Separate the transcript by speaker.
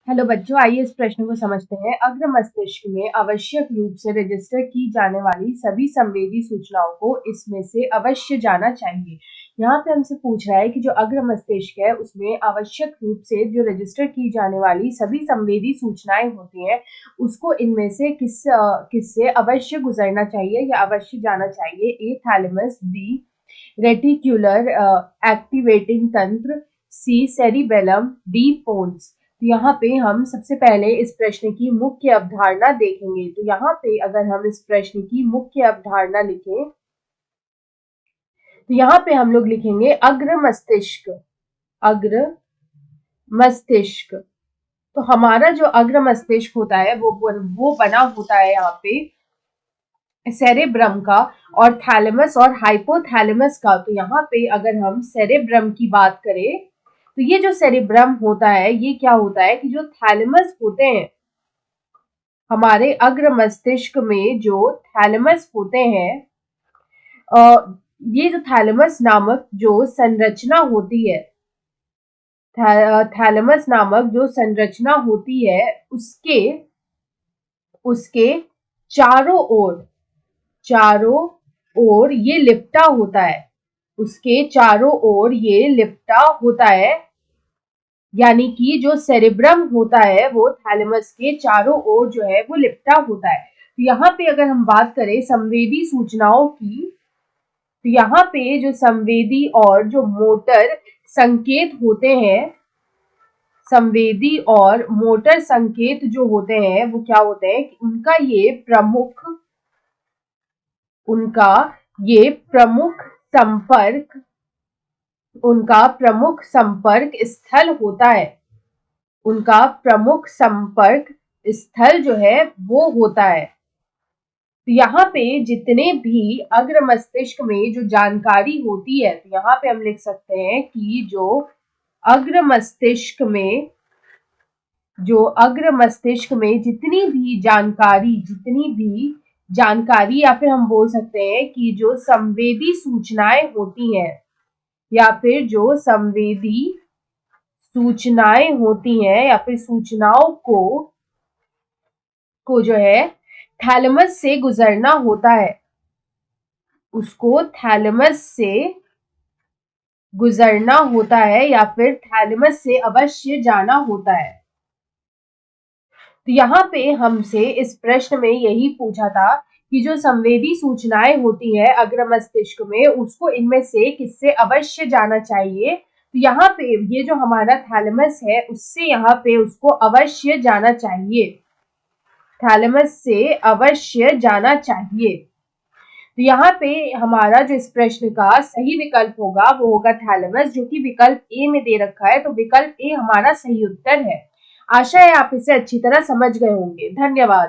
Speaker 1: Hello बच्चों, आइए इस प्रश्न को समझते हैं। अग्र मस्तिष्क में आवश्यक रूप से रजिस्टर की जाने वाली सभी संवेदी सूचनाओं को इसमें से अवश्य जाना चाहिए। यहाँ पे हमसे पूछ रहा है कि जो अग्र मस्तिष्क है उसमें आवश्यक रूप से जो रजिस्टर की जाने वाली सभी संवेदी सूचनाएं होती हैं उसको इनमें से किससे अवश्य गुजरना चाहिए या अवश्य जाना चाहिए। ए थैलेमस, बी रेटिक्युलर एक्टिवेटिंग तंत्र, सी सेरिबेलम, डी पोन्स। तो यहाँ पे हम सबसे पहले इस प्रश्न की मुख्य अवधारणा देखेंगे। तो यहाँ पे अगर हम इस प्रश्न की मुख्य अवधारणा लिखें तो यहाँ पे हम लोग लिखेंगे अग्र मस्तिष्क। अग्र मस्तिष्क, तो हमारा जो अग्र मस्तिष्क होता है वो बना होता है यहाँ पे सेरेब्रम का और थैलेमस और हाइपोथैलेमस का। तो यहाँ पे अगर हम सेरेब्रम की बात करें तो ये जो सेरेब्रम होता है ये क्या होता है कि जो थैलेमस होते हैं हमारे अग्र मस्तिष्क में, जो थैलेमस होते हैं, ये जो थैलेमस नामक जो संरचना होती है, थैलेमस नामक जो संरचना होती है उसके उसके चारों ओर ये लिपटा होता है। उसके चारों ओर ये लिपटा होता है, यानी कि जो सेरेब्रम होता है वो थैलेमस के चारों ओर जो है वो लिपटा होता है। तो यहाँ पे अगर हम बात करें संवेदी सूचनाओं की, तो यहाँ पे जो संवेदी और जो मोटर संकेत होते हैं, संवेदी और मोटर संकेत जो होते हैं वो क्या होते हैं कि उनका ये प्रमुख संपर्क स्थल होता है। उनका प्रमुख संपर्क स्थल जो है वो होता है। तो यहाँ पे जितने भी अग्र मस्तिष्क में जो जानकारी होती है, तो यहाँ पे हम लिख सकते हैं कि जो अग्र मस्तिष्क में जितनी भी जानकारी या फिर हम बोल सकते हैं कि जो संवेदी सूचनाएं होती हैं या फिर जो संवेदी सूचनाएं होती हैं या फिर सूचनाओं को जो है थैलेमस से गुजरना होता है, उसको थैलेमस से गुजरना होता है या फिर थैलेमस से अवश्य जाना होता है। तो यहाँ पे हमसे इस प्रश्न में यही पूछा था कि जो संवेदी सूचनाएं होती है अग्र मस्तिष्क में उसको इनमें से किससे अवश्य जाना चाहिए। तो यहाँ पे ये जो हमारा थैलेमस है उससे यहाँ पे उसको अवश्य जाना चाहिए, थैलेमस से अवश्य जाना चाहिए। तो यहाँ पे हमारा जो इस प्रश्न का सही विकल्प होगा वो होगा थैलेमस, जो कि विकल्प ए में दे रखा है। तो विकल्प ए हमारा सही उत्तर है। आशा है आप इसे अच्छी तरह समझ गए होंगे। धन्यवाद।